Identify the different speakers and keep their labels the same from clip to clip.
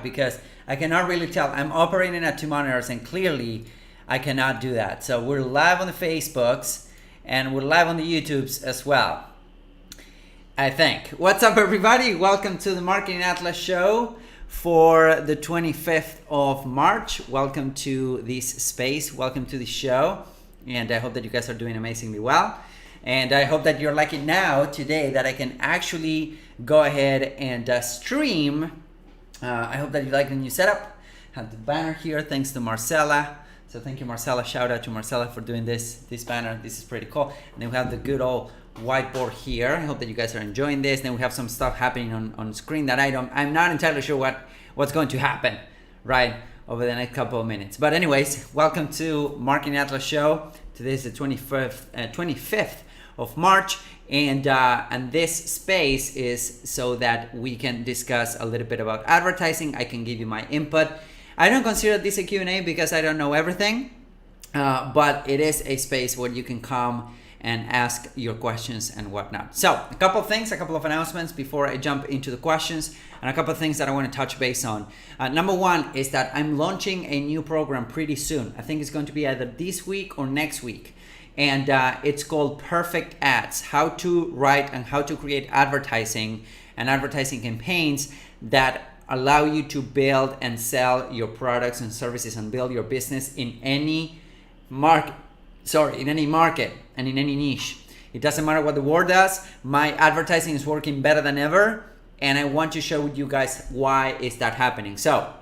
Speaker 1: because I cannot really tell. I'm operating at two monitors and clearly I cannot do that. So we're live on the Facebooks and we're live on the YouTubes as well, I think. What's up, everybody? Welcome to the Marketing Atlas show for the 25th of March. Welcome to this space. Welcome to the show. And I hope that you guys are doing amazingly well. And I hope that you're liking now today that I can actually go ahead and stream. I hope that you like the new setup. Have the banner here, thanks to Marcella. So thank you, Marcella. Shout out to Marcella for doing this banner. This is pretty cool. And then we have the good old whiteboard here. I hope that you guys are enjoying this. Then we have some stuff happening on screen that I'm not entirely sure what's going to happen, right, over the next couple of minutes. But anyways, welcome to Marketing Atlas show. Today is the 25th of March, and this space is so that we can discuss a little bit about advertising. I can give you my input. I don't consider this a Q&A because I don't know everything, but it is a space where you can come and ask your questions and whatnot. So a couple of announcements before I jump into the questions, and a couple of things that I want to touch base on. Number one is that I'm launching a new program pretty soon. I think it's going to be either this week or next week. And it's called Perfect Ads, how to write and how to create advertising and advertising campaigns that allow you to build and sell your products and services and build your business in any market and in any niche. It doesn't matter what the world does. My advertising is working better than ever, and I want to share with you guys why is that happening. So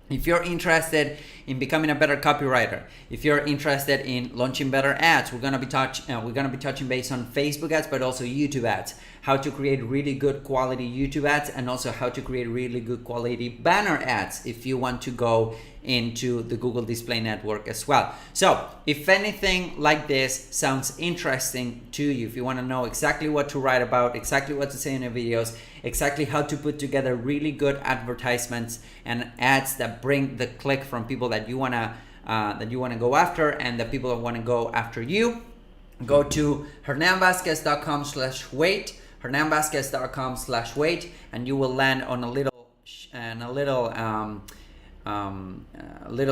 Speaker 1: if you're interested in becoming a better copywriter, if you're interested in launching better ads, we're gonna be touching base on Facebook ads, but also YouTube ads, how to create really good quality YouTube ads, and also how to create really good quality banner ads if you want to go into the Google Display Network as well. So if anything like this sounds interesting to you, if you want to know exactly what to write about, exactly what to say in your videos, exactly how to put together really good advertisements and ads that bring the click from people that you wanna go after and the people that want to go after you, go to hernanvazquez.com/wait, hernanvazquez.com/wait, and you will land on a little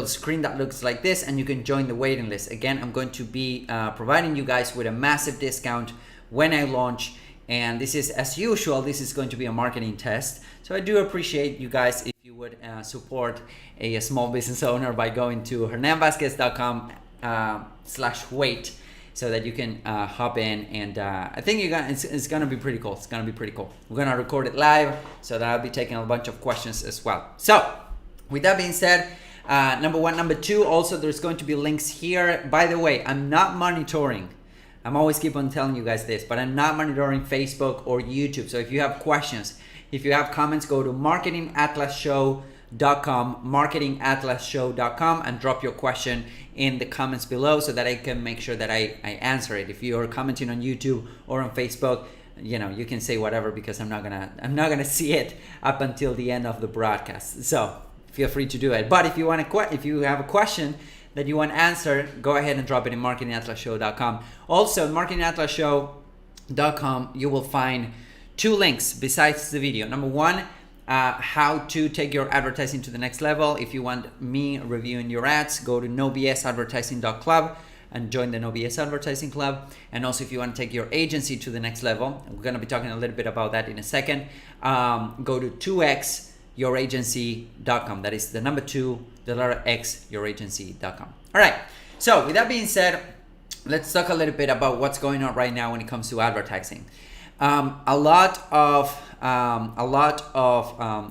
Speaker 1: screen that looks like this, and you can join the waiting list. Again, I'm going to be providing you guys with a massive discount when I launch, and this is, as usual, this is going to be a marketing test. So I do appreciate you guys if you would support a small business owner by going to hernanvazquez.com/wait so that you can hop in, and I think it's gonna be pretty cool. It's gonna be pretty cool. We're gonna record it live so that I'll be taking a bunch of questions as well. So with that being said, number one. Number two, also there's going to be links here. By the way, I'm not monitoring. I'm always keep on telling you guys this, but I'm not monitoring Facebook or YouTube. So if you have questions, if you have comments, go to marketingatlasshow.com, and drop your question in the comments below so that I can make sure that I answer it. If you're commenting on YouTube or on Facebook, you can say whatever because I'm not gonna see it up until the end of the broadcast. So feel free to do it. But if you have a question that you want answered, go ahead and drop it in marketingatlasshow.com. Also, in marketingatlasshow.com, you will find two links besides the video. Number one, how to take your advertising to the next level. If you want me reviewing your ads, go to nobsadvertising.club and join the No BS Advertising Club. And also, if you want to take your agency to the next level, we're going to be talking a little bit about that in a second, go to 2xyouragency.com. That is the number 2, the letter X, youragency.com. All right. So with that being said, let's talk a little bit about what's going on right now when it comes to advertising. A lot of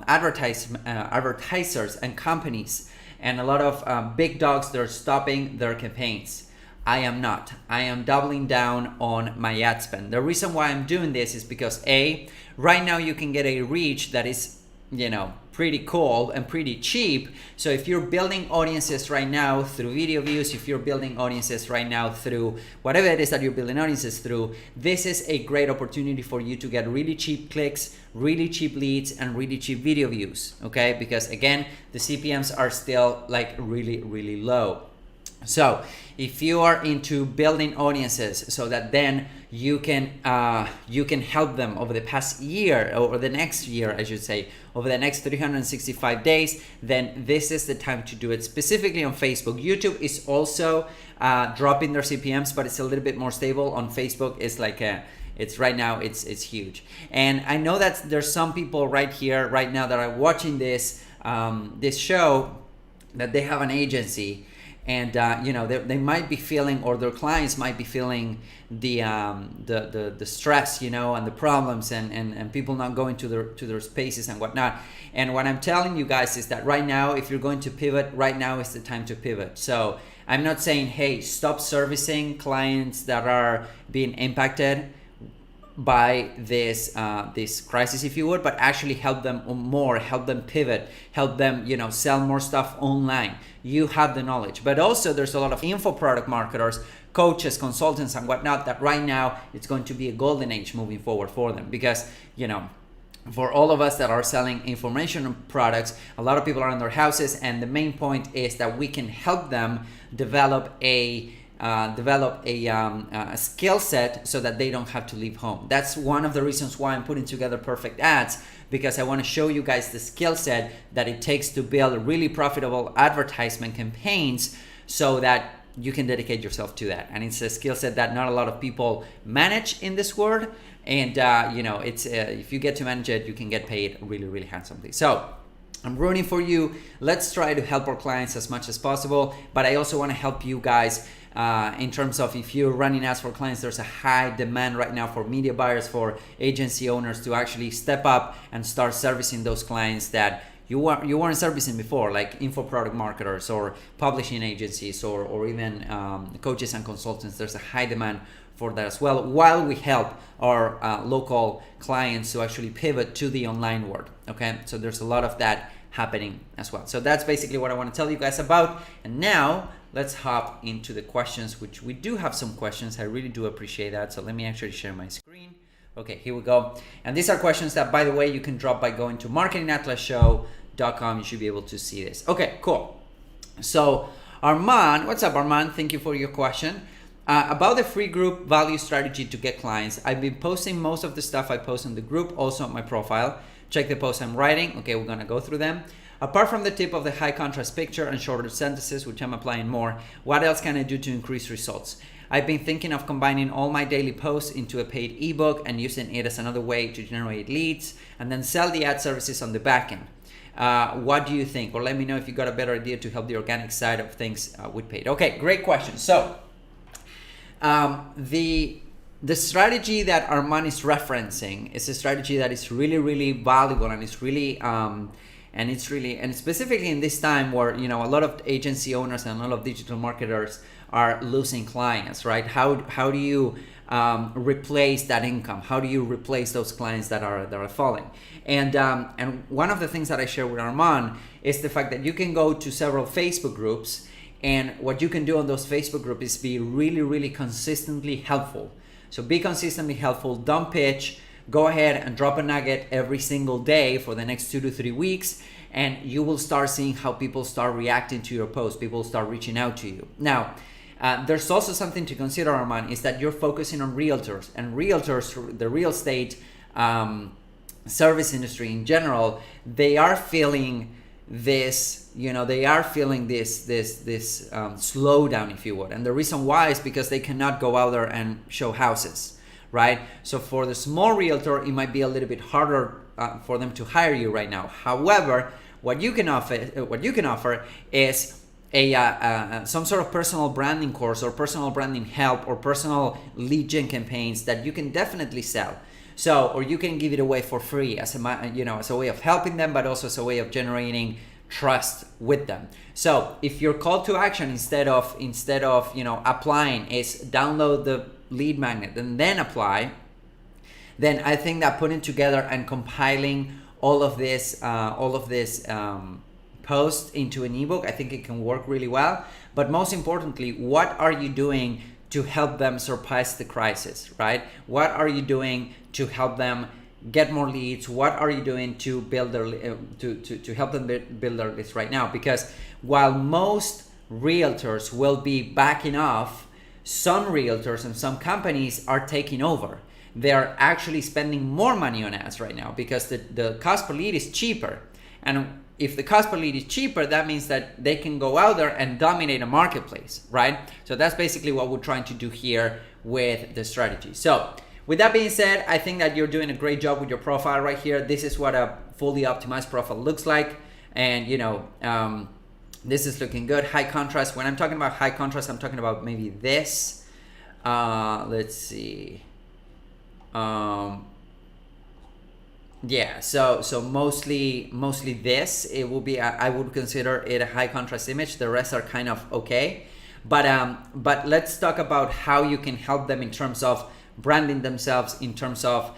Speaker 1: advertisers and companies and a lot of big dogs, they're stopping their campaigns. I am not. I am doubling down on my ad spend. The reason why I'm doing this is because right now you can get a reach that is, pretty cool and pretty cheap. So if you're building audiences right now through video views, if you're building audiences right now through whatever it is that you're building audiences through, this is a great opportunity for you to get really cheap clicks, really cheap leads, and really cheap video views, okay? Because again, the CPMs are still like really, really low. So if you are into building audiences so that then you can help them over the past year, or the next year I should say, over the next 365 days, then this is the time to do it, specifically on Facebook. YouTube is also dropping their CPMs, but it's a little bit more stable. On Facebook it's like it's right now it's huge. And I know that there's some people right here right now that are watching this this show that they have an agency, and they might be feeling, or their clients might be feeling the stress, and the problems, and people not going to their spaces and whatnot. And what I'm telling you guys is that right now, if you're going to pivot, right now is the time to pivot. So I'm not saying, hey, stop servicing clients that are being impacted by this crisis, if you would, but actually help them more, help them pivot, help them sell more stuff online. You have the knowledge. But also there's a lot of info product marketers, coaches, consultants, and whatnot, that right now it's going to be a golden age moving forward for them, because for all of us that are selling information products, a lot of people are in their houses, and the main point is that we can help them develop a skill set so that they don't have to leave home. That's one of the reasons why I'm putting together Perfect Ads, because I want to show you guys the skill set that it takes to build really profitable advertisement campaigns so that you can dedicate yourself to that. And it's a skill set that not a lot of people manage in this world. And it's if you get to manage it, you can get paid really, really handsomely. So I'm rooting for you. Let's try to help our clients as much as possible. But I also want to help you guys in terms of, if you're running ads for clients, there's a high demand right now for media buyers, for agency owners to actually step up and start servicing those clients that you weren't servicing before, like info product marketers or publishing agencies, or even coaches and consultants. There's a high demand for that as well, while we help our local clients to actually pivot to the online world. Okay, so there's a lot of that happening as well. So that's basically what I want to tell you guys about. And now let's hop into the questions, which we do have some questions. I really do appreciate that. So let me actually share my screen. Okay, here we go. And these are questions that, by the way, you can drop by going to marketingatlasshow.com. You should be able to see this. Okay, cool. So Armand, what's up, Armand? Thank you for your question. About the free group value strategy to get clients. I've been posting most of the stuff I post in the group, also on my profile. Check the posts I'm writing. Okay, we're gonna go through them. Apart from the tip of the high contrast picture and shorter sentences, which I'm applying more, what else can I do to increase results? I've been thinking of combining all my daily posts into a paid ebook and using it as another way to generate leads and then sell the ad services on the back end. What do you think? Or let me know if you got a better idea to help the organic side of things with paid. Okay, great question. So the strategy that Armand is referencing is a strategy that is really, really valuable, and it's really and specifically in this time where a lot of agency owners and a lot of digital marketers are losing clients, right? How do you replace that income? How do you replace those clients that are falling? And one of the things that I share with Armand is the fact that you can go to several Facebook groups, and what you can do on those Facebook groups is be really, really consistently helpful. So be consistently helpful. Don't pitch. Go ahead and drop a nugget every single day for the next 2 to 3 weeks, and you will start seeing how people start reacting to your posts. People start reaching out to you. Now, there's also something to consider, Armand, is that you're focusing on realtors, and realtors, the real estate service industry in general, they are feeling this, they are feeling this slowdown, if you would. And the reason why is because they cannot go out there and show houses, right? So for the small realtor, it might be a little bit harder for them to hire you right now. However, what you can offer is some sort of personal branding course, or personal branding help, or personal lead gen campaigns that you can definitely sell. So, or you can give it away for free as a way of helping them, but also as a way of generating trust with them. So if your call to action instead of applying is download the lead magnet and then apply, then I think that putting together and compiling all of this post into an ebook, I think it can work really well. But most importantly, what are you doing to help them surpass the crisis, right? What are you doing to help them get more leads? What are you doing to build their to help them build their list right now? Because while most realtors will be backing off, some realtors and some companies are taking over. They're actually spending more money on ads right now because the cost per lead is cheaper. And if the cost per lead is cheaper, that means that they can go out there and dominate a marketplace, right? So that's basically what we're trying to do here with the strategy. So with that being said, I think that you're doing a great job with your profile right here. This is what a fully optimized profile looks like. And this is looking good. High contrast. When I'm talking about high contrast, I'm talking about maybe this. Let's see. Yeah, so mostly this, it will be, I would consider it a high contrast image. The rest are kind of okay, but let's talk about how you can help them in terms of branding themselves, in terms of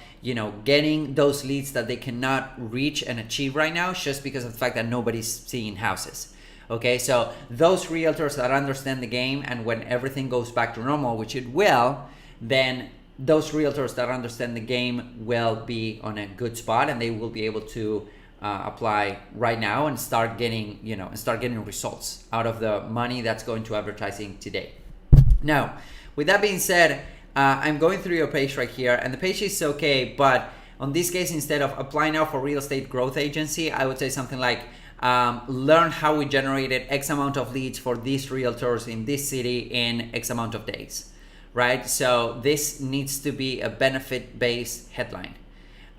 Speaker 1: getting those leads that they cannot reach and achieve right now just because of the fact that nobody's seeing houses. Okay, so those realtors that understand the game, and when everything goes back to normal, which it will, then those realtors that understand the game will be on a good spot, and they will be able to apply right now and start getting results out of the money that's going to advertising today. Now, with that being said, I'm going through your page right here, and the page is okay, but on this case, instead of apply now for real estate growth agency, I would say something like learn how we generated X amount of leads for these realtors in this city in X amount of days. Right? So this needs to be a benefit-based headline.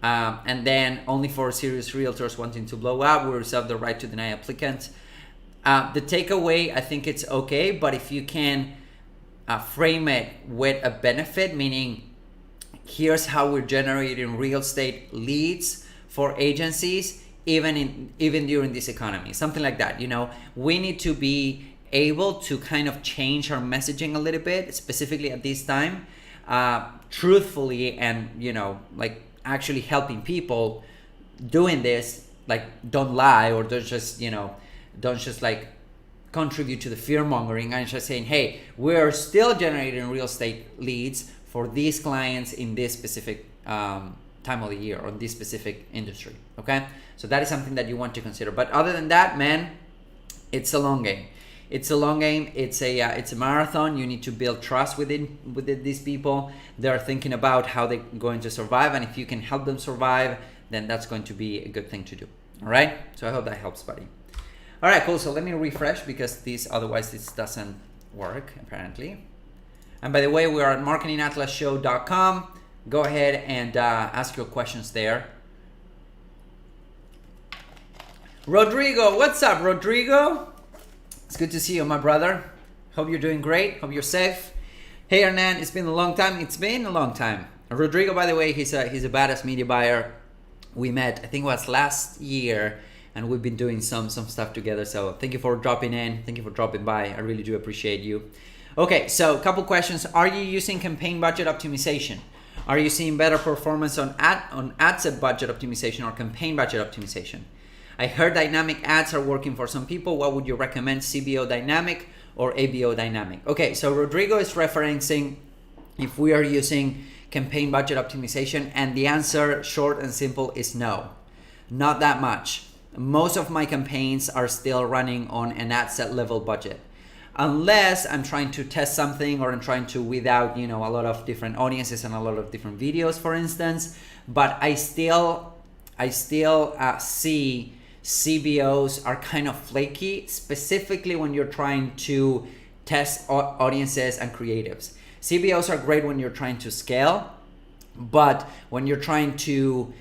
Speaker 1: And then only for serious realtors wanting to blow up, we reserve the right to deny applicants. The takeaway, I think it's okay, but if you can frame it with a benefit, meaning here's how we're generating real estate leads for agencies, even during this economy, something like that. We need to be able to kind of change our messaging a little bit, specifically at this time, truthfully, and actually helping people doing this. Like, don't lie, or don't just contribute to the fear mongering, and just saying, hey, we're still generating real estate leads for these clients in this specific time of the year, or this specific industry. Okay, so that is something that you want to consider. But other than that, man, it's a long game. It's a long game. It's a marathon. You need to build trust within these people. They're thinking about how they're going to survive, and if you can help them survive, then that's going to be a good thing to do. All right. So I hope that helps, buddy. All right, cool. So let me refresh, because otherwise this doesn't work apparently. And by the way, we are at marketingatlasshow.com. Go ahead and ask your questions there. Rodrigo, what's up, Rodrigo? It's good to see you, my brother. Hope you're doing great. Hope you're safe. Hey, Hernan, it's been a long time. It's been a long time. Rodrigo, by the way, he's a badass media buyer. We met, I think it was last year, and we've been doing some stuff together. So thank you for dropping in. Thank you for dropping by. I really do appreciate you. Okay, so a couple questions. Are you using campaign budget optimization? Are you seeing better performance on ad set budget optimization or campaign budget optimization? I heard dynamic ads are working for some people. What would you recommend, CBO dynamic or ABO dynamic? Okay, so Rodrigo is referencing if we are using campaign budget optimization, and the answer, short and simple, is no, not that much. Most of my campaigns are still running on an ad set level budget, unless I'm trying to test something, or I'm trying to weed out a lot of different audiences and a lot of different videos, for instance. But I still see CBOs are kind of flaky, specifically when you're trying to test audiences and creatives. CBOs are great when you're trying to scale, but when you're trying to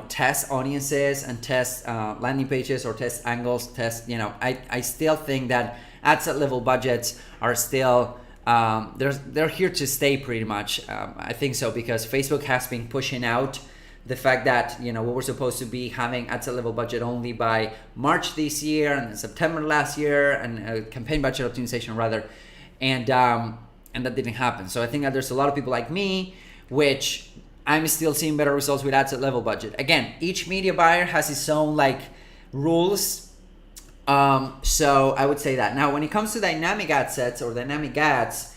Speaker 1: test audiences and test landing pages or test angles, I still think that ad set level budgets are still they're here to stay pretty much. I think so, because Facebook has been pushing out the fact that we were supposed to be having ad set level budget only by March this year, and September last year, and campaign budget optimization rather, and that didn't happen. So I think that there's a lot of people like me, which I'm still seeing better results with ad set level budget. Again, each media buyer has its own rules. So I would say that. Now, when it comes to dynamic ad sets or dynamic ads,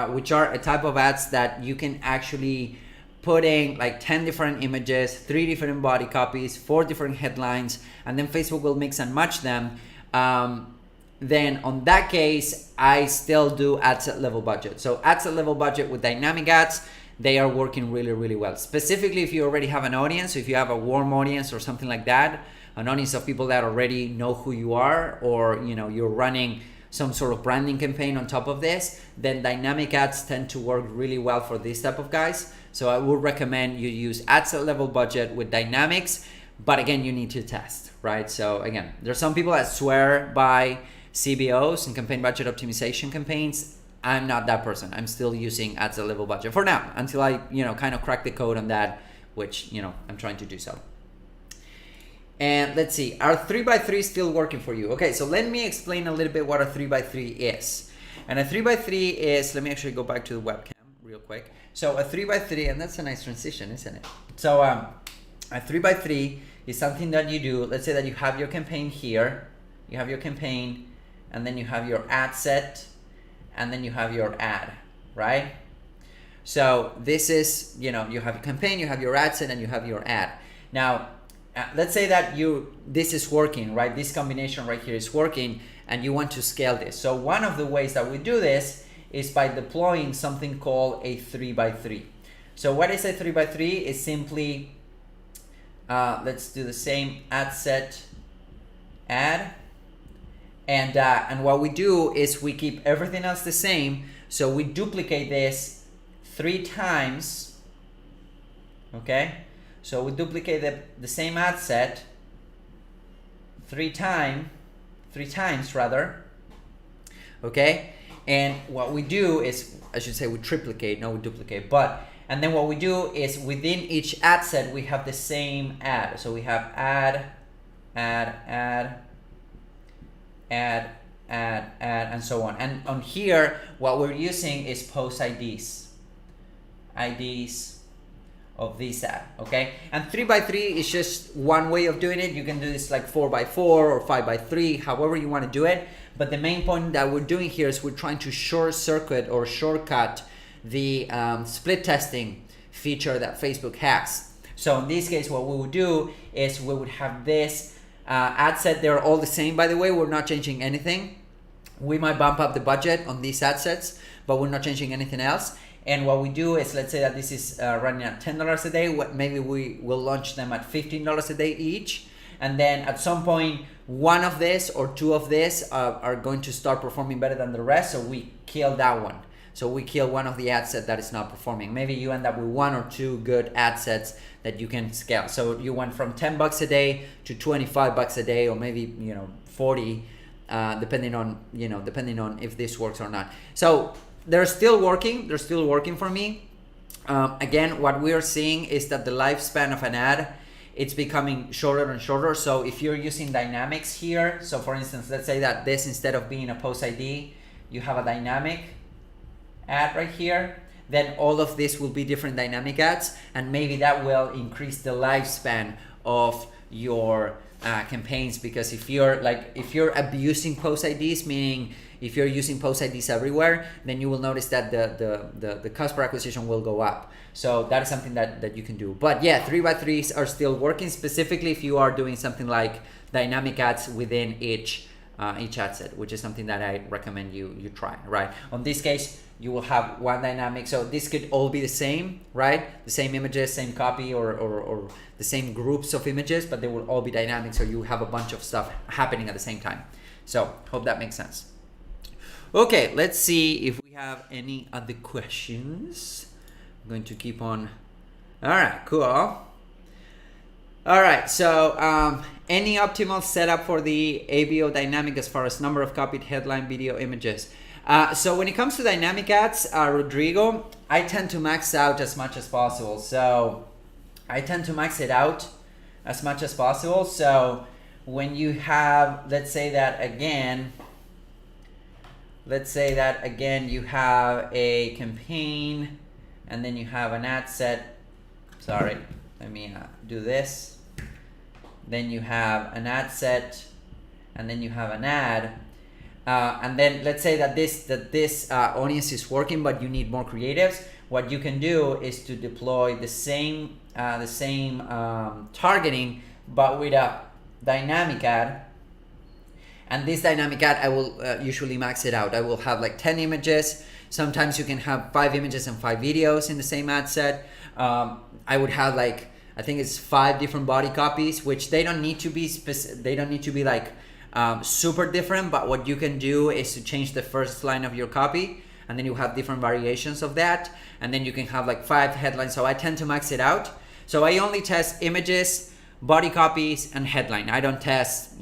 Speaker 1: which are a type of ads that you can actually putting 10 different images, 3 different body copies, 4 different headlines, and then Facebook will mix and match them. then on that case, I still do ad set level budget. So ad set level budget with dynamic ads, they are working really, really well. Specifically, if you already have an audience, if you have a warm audience or something like that, an audience of people that already know who you are, or you're running some sort of branding campaign on top of this, then dynamic ads tend to work really well for this type of guys. So I would recommend you use ad set level budget with dynamics, but again, you need to test, right? So again, there's some people that swear by CBOs and campaign budget optimization campaigns. I'm not that person. I'm still using ad set level budget for now until I, kind of crack the code on that, which, I'm trying to do so. And let's see, are 3x3 still working for you? Okay, so let me explain a little bit what a 3x3 is. And a 3x3 is, let me actually go back to the webcam real quick. So a 3x3, and that's a nice transition, isn't it? So a 3x3 is something that you do. Let's say that you have your campaign here, you have your campaign, and then you have your ad set, and then you have your ad, right? So this is, you have your campaign, you have your ad set, and you have your ad. Now, let's say that this is working, right? This combination right here is working, and you want to scale this. So one of the ways that we do this is by deploying something called a 3x3. So what is a 3x3? Is simply, let's do the same ad set, ad, and what we do is we keep everything else the same. So we duplicate this 3 times, okay? So we duplicate the same ad set 3 times rather, okay? And what we do is, I should say we triplicate, no we duplicate, and then what we do is within each ad set we have the same ad. So we have ad, and so on. And on here, what we're using is post IDs of this ad, okay? And 3x3 is just one way of doing it. You can do this like 4x4 or 5x3, however you want to do it. But the main point that we're doing here is we're trying to short circuit or shortcut the split testing feature that Facebook has. So in this case, what we would do is we would have this ad set. They're all the same, by the way. We're not changing anything. We might bump up the budget on these ad sets, but we're not changing anything else. And what we do is, let's say that this is running at $10 a day. Maybe we will launch them at $15 a day each. And then at some point, one of this or 2 of this are going to start performing better than the rest. So we kill that one. So we kill one of the ad sets that is not performing. Maybe you end up with 1 or 2 good ad sets that you can scale. So you went from $10 a day to $25 a day, or maybe 40, depending on if this works or not. So they're still working for me. Again, what we are seeing is that the lifespan of an ad, it's becoming shorter and shorter. So if you're using dynamics here, so for instance, let's say that this, instead of being a post ID, you have a dynamic ad right here, then all of this will be different dynamic ads, and maybe that will increase the lifespan of your campaigns. Because if you're abusing post IDs, meaning if you're using post IDs everywhere, then you will notice that the cost per acquisition will go up. So that is something that you can do. But yeah, 3x3s are still working, specifically if you are doing something like dynamic ads within each ad set, which is something that I recommend you try, right? On this case, you will have one dynamic. So this could all be the same, right? The same images, same copy, or the same groups of images, but they will all be dynamic. So you have a bunch of stuff happening at the same time. So hope that makes sense. Okay, let's see if we have any other questions. I'm going to keep on. All right, cool. All right, so any optimal setup for the ABO dynamic as far as number of copied headline, video, images? So when it comes to dynamic ads, Rodrigo, I tend to max out as much as possible. So I tend to max it out as much as possible. So when you have, let's say that again you have a campaign, and then you have an ad set. Sorry, let me do this. Then you have an ad set, and then you have an ad. And then let's say that this audience is working, but you need more creatives. What you can do is to deploy the same targeting, but with a dynamic ad. And this dynamic ad, I will usually max it out. I will have like 10 images. Sometimes you can have 5 images and 5 videos in the same ad set. I would have like, I think it's 5 different body copies, which they don't need to be like super different, but what you can do is to change the first line of your copy, and then you have different variations of that, and then you can have like 5 headlines. So I tend to max it out. So I only test images, body copies, and headline. I don't test,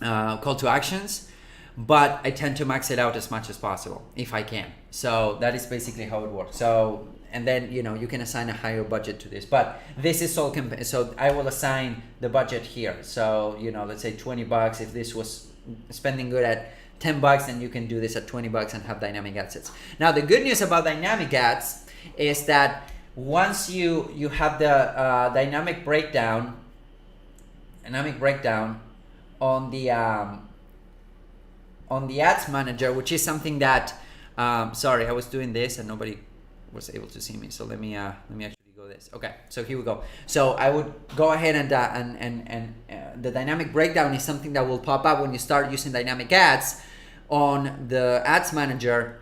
Speaker 1: call to actions, but I tend to max it out as much as possible if I can. So that is basically how it works. So, and then you can assign a higher budget to this, but this is all so I will assign the budget here. So let's say $20. If this was spending good at $10, then you can do this at $20 and have dynamic ad sets. Now the good news about dynamic ads is that once you have the dynamic breakdown on the ads manager, which is something that sorry, I was doing this and nobody was able to see me, so let me actually go this. Okay, so here we go. So I would go ahead and the dynamic breakdown is something that will pop up when you start using dynamic ads on the ads manager,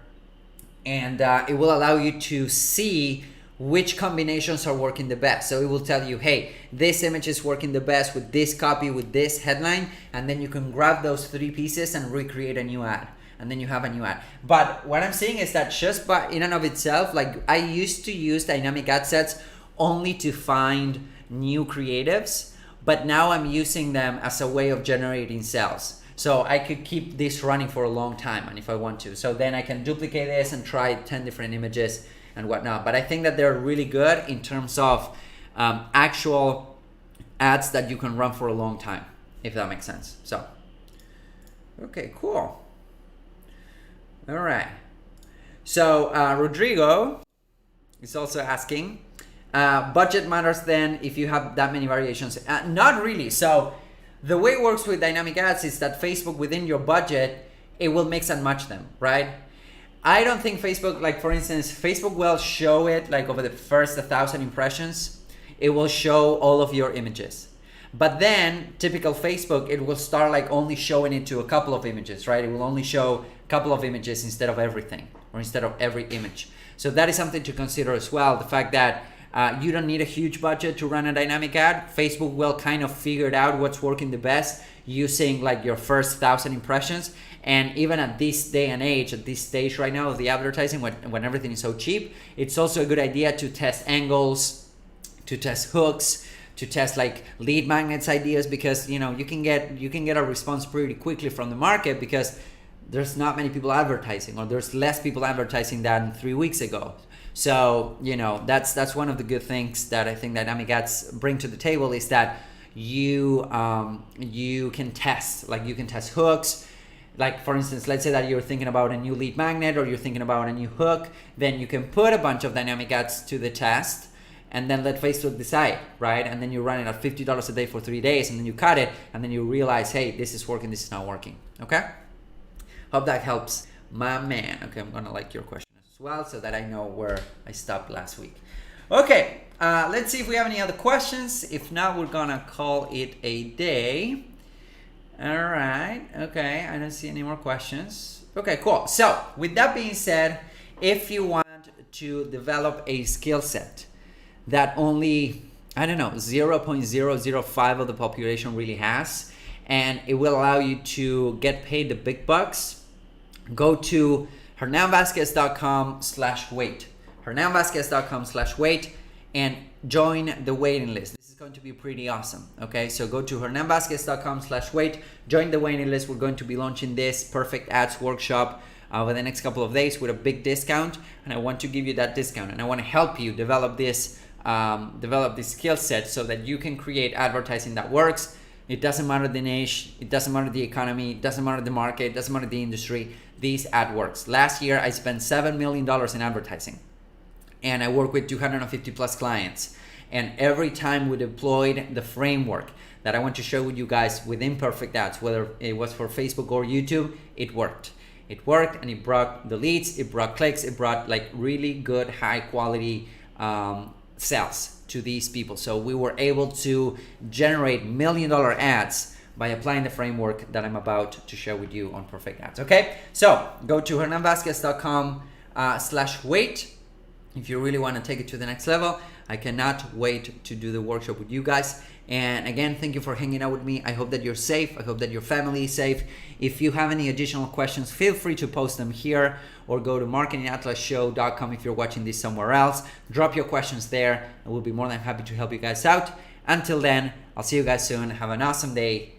Speaker 1: and it will allow you to see which combinations are working the best. So it will tell you, hey, this image is working the best with this copy, with this headline, and then you can grab those 3 pieces and recreate a new ad, and then you have a new ad. But what I'm saying is that just by in and of itself, like I used to use dynamic ad sets only to find new creatives, but now I'm using them as a way of generating sales. So I could keep this running for a long time, and if I want to. So then I can duplicate this and try 10 different images and whatnot. But I think that they're really good in terms of actual ads that you can run for a long time, if that makes sense. So, okay, cool. All right. So Rodrigo is also asking, budget matters then if you have that many variations? Not really. So the way it works with dynamic ads is that Facebook, within your budget, it will mix and match them, right? I don't think Facebook, like for instance, Facebook will show it like over the first 1,000 impressions, it will show all of your images. But then typical Facebook, it will start like only showing it to a couple of images, right? It will only show a couple of images instead of everything, or instead of every image. So that is something to consider as well. The fact that you don't need a huge budget to run a dynamic ad. Facebook will kind of figure out what's working the best using like your first 1,000 impressions. And even at this day and age, at this stage right now of the advertising, when everything is so cheap, it's also a good idea to test angles, to test hooks, to test like lead magnets ideas, because you can get a response pretty quickly from the market, because there's not many people advertising, or there's less people advertising than 3 weeks ago. So that's one of the good things that I think dynamic ads bring to the table, is that you can test, like you can test hooks. Like for instance, let's say that you're thinking about a new lead magnet, or you're thinking about a new hook, then you can put a bunch of dynamic ads to the test and then let Facebook decide, right? And then you run it at $50 a day for 3 days, and then you cut it, and then you realize, hey, this is working, this is not working, okay? Hope that helps, my man. Okay, I'm gonna like your question as well, so that I know where I stopped last week. Okay, let's see if we have any other questions. If not, we're gonna call it a day. All right, okay, I don't see any more questions. Okay, cool. So with that being said, if you want to develop a skill set that only, 0.005 of the population really has, and it will allow you to get paid the big bucks, go to hernanvazquez.com/wait, hernanvazquez.com/wait, and join the waiting list. This is going to be pretty awesome. Okay, so go to hernanvazquez.com/wait, join the waiting list. We're going to be launching this Perfect Ads workshop over the next couple of days with a big discount, and I want to give you that discount, and I want to help you develop this skill set so that you can create advertising that works. It doesn't matter the niche, it doesn't matter the economy, it doesn't matter the market, it doesn't matter the industry. This ad works. Last year I spent $7 million in advertising, and I work with 250 plus clients, and every time we deployed the framework that I want to share with you guys within Perfect Ads, whether it was for Facebook or YouTube, it worked. It worked, and it brought the leads, it brought clicks, it brought like really good high quality sales to these people. So we were able to generate $1 million ads by applying the framework that I'm about to share with you on Perfect Ads. Okay, so go to hernanvazquez.com/wait if you really want to take it to the next level. I cannot wait to do the workshop with you guys. And again, thank you for hanging out with me. I hope that you're safe. I hope that your family is safe. If you have any additional questions, feel free to post them here or go to marketingatlasshow.com if you're watching this somewhere else. Drop your questions there. I will be more than happy to help you guys out. Until then, I'll see you guys soon. Have an awesome day.